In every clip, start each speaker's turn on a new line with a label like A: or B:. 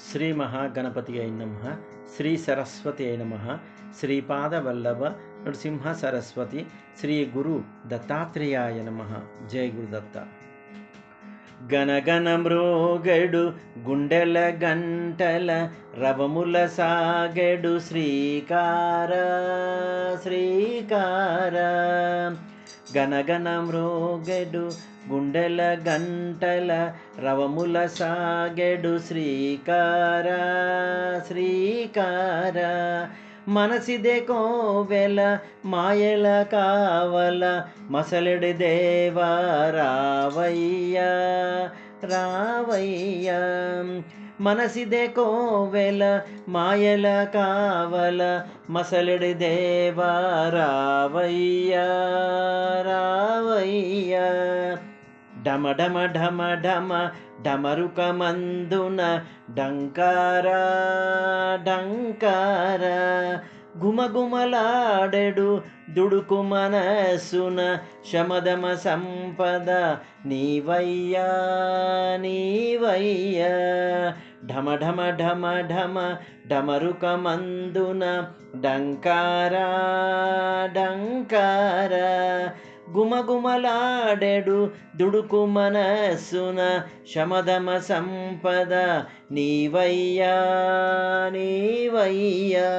A: శ్రీ మహాగణపతి అయి నమః. శ్రీ సరస్వతి అయి నమః. శ్రీపాదవల్లభ నృసింహ సరస్వతి శ్రీ గురు దత్తాత్రేయాయ నమః. జయ గురుదత్త. గణగణ మ్రోగడు గుండెల గంటల రవముల సాగడు శ్రీకార శ్రీకార. గణగణ మ్రోగడు గుండెల గంటల రవముల సాగెడు శ్రీకార శ్రీకార. మనసిదే కోవెల మాయల కావల మసలెడి దేవా రావయ్య రావయ్య. మనసిదే కోవెల మాయల కావల మసలెడి దేవా రావయ్య రావయ్య. ఢమ ఢమ ఢమ ఢమ ఢమరుక మందున డంకారా డంకార. గుమగుమలాడెడు దుడుకు మనసున శమదమ సంపద నీవయ్యా నీవయ్యా. ఢమ ఢమ ఢమ ఢమ ఢమరుక మందున డంకారా డంకార. గుమగుమలాడెడు దుడుకు మనస్సున శమదమ సంపద నీవయ్యా నీవయ్యా.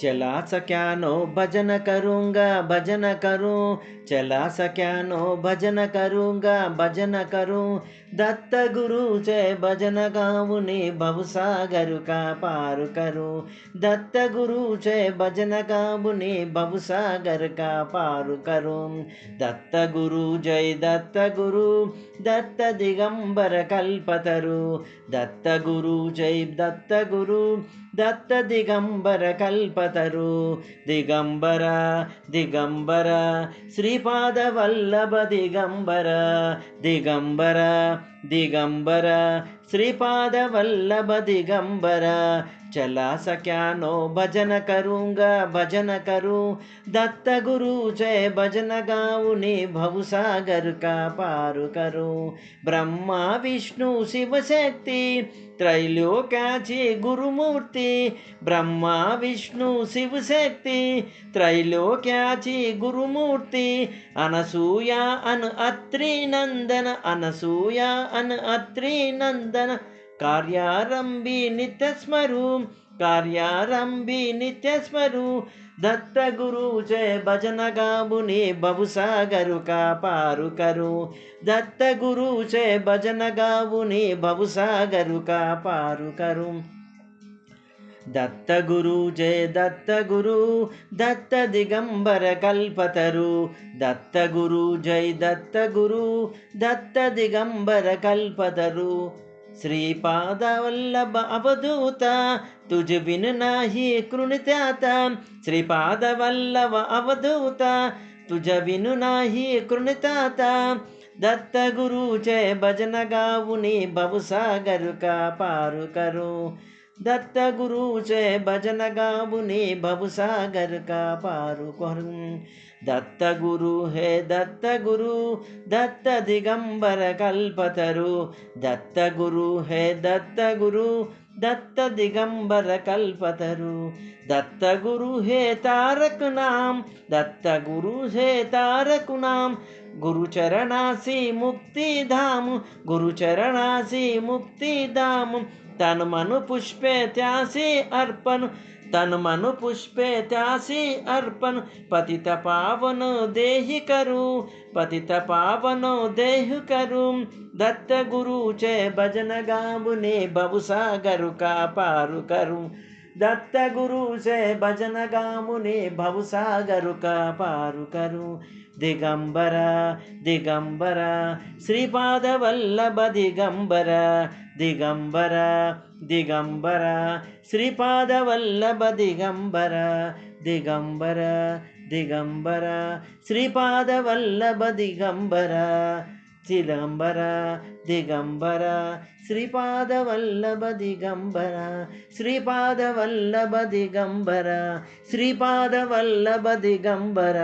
A: चला सक्यानो भजन करूँगा भजन करूँ. चला सक्यानो भजन करूँगा भजन करूँ. दत्त गुरु से भजन गाऊनी भवसागर का पार करूँ. दत्त गुरु से भजन गाऊनी भवसागर का पार करूँ. दत्त गुरु जय दत्त गुरु दत्त दिगंबर कल्पतरु. दत्त गुरु जय दत्त गुरु दत्त दिगंबर कल्पतरु. दिगंबर दिगंबर श्रीपाद वल्लभ दिगंबर दिगंबर दिगंबर श्रीपाद वल्लभ दिगंबर. चला सक्यानो भजन करूँगा भजन करूँ. दत्त गुरु से भजन गाऊनी भवसागर का पार करूँ. ब्रह्मा विष्णु शिव शक्ति त्रैलोक्याची गुरुमूर्ति. ब्रह्मा विष्णु शिव शक्ति त्रैलोक्याची गुरुमूर्ति. अनसूया अन अत्रि नंदन अनसूया अन अत्रि नंदन. कार्यारंभी नित्य स्मरू कार्यारंभी नित्य स्मरू. दत्त गुरु से भजन गाऊनी भवसागर का पार करूँ. दत्त गुरु से भजन गाऊनी भवसागर का पार करूँ. दत्त गुरु जय दत्त गुरु दत्त दिगंबर कल्पतरु. दत्त गुरु जय दत्त गुरु दत्त दिगंबर कल्पतरु. श्रीपाद वल्लभ अवधूत तुझ बिन नाही कृणित्याता. श्रीपाद वल्लभ अवधूत तुझ बिन नाही कृणित्याता. दत्त गुरु जय भजन गाऊनी भवसागर का पार करूँ. दत्त गुरु से भजन गाऊनी भवसागर का पार करूँ. दत्त गुरु है दत्त गुरु दत्त दिगंबर कल्पतरु. दत्त गुरु है दत्त गुरु दत्त दिगंबर कल्पतरु. दत्त गुरु है तारक नाम दत्त गुरु है तारक नाम. गुरु चरणासी मुक्ति धाम गुरु चरणासी मुक्ति धाम. तन मन पुष्पे त्यासी अर्पण तन मन पुष्पे त्यासी अर्पण. पतित पावन देहि करूँ पतित पावन देह करूँ. दत्त गुरु से भजन गाऊनी भवसागर का पार करूँ. दत्त गुरु से भजन गाऊनी भवसागर का पार करूँ. दिगंबर दिगंबर श्रीपाद वल्लभ दिगंबर दिगंबर दिगंबर श्रीपाद वल्लभ दिगंबर दिगंबर दिगंबर श्रीपाद वल्लभ दिगंबर दिगंबर दिगंबर श्रीपाद वल्लभ दिगंबर श्रीपाद वल्लभ दिगंबर श्रीपाद वल्लभ दिगंबर.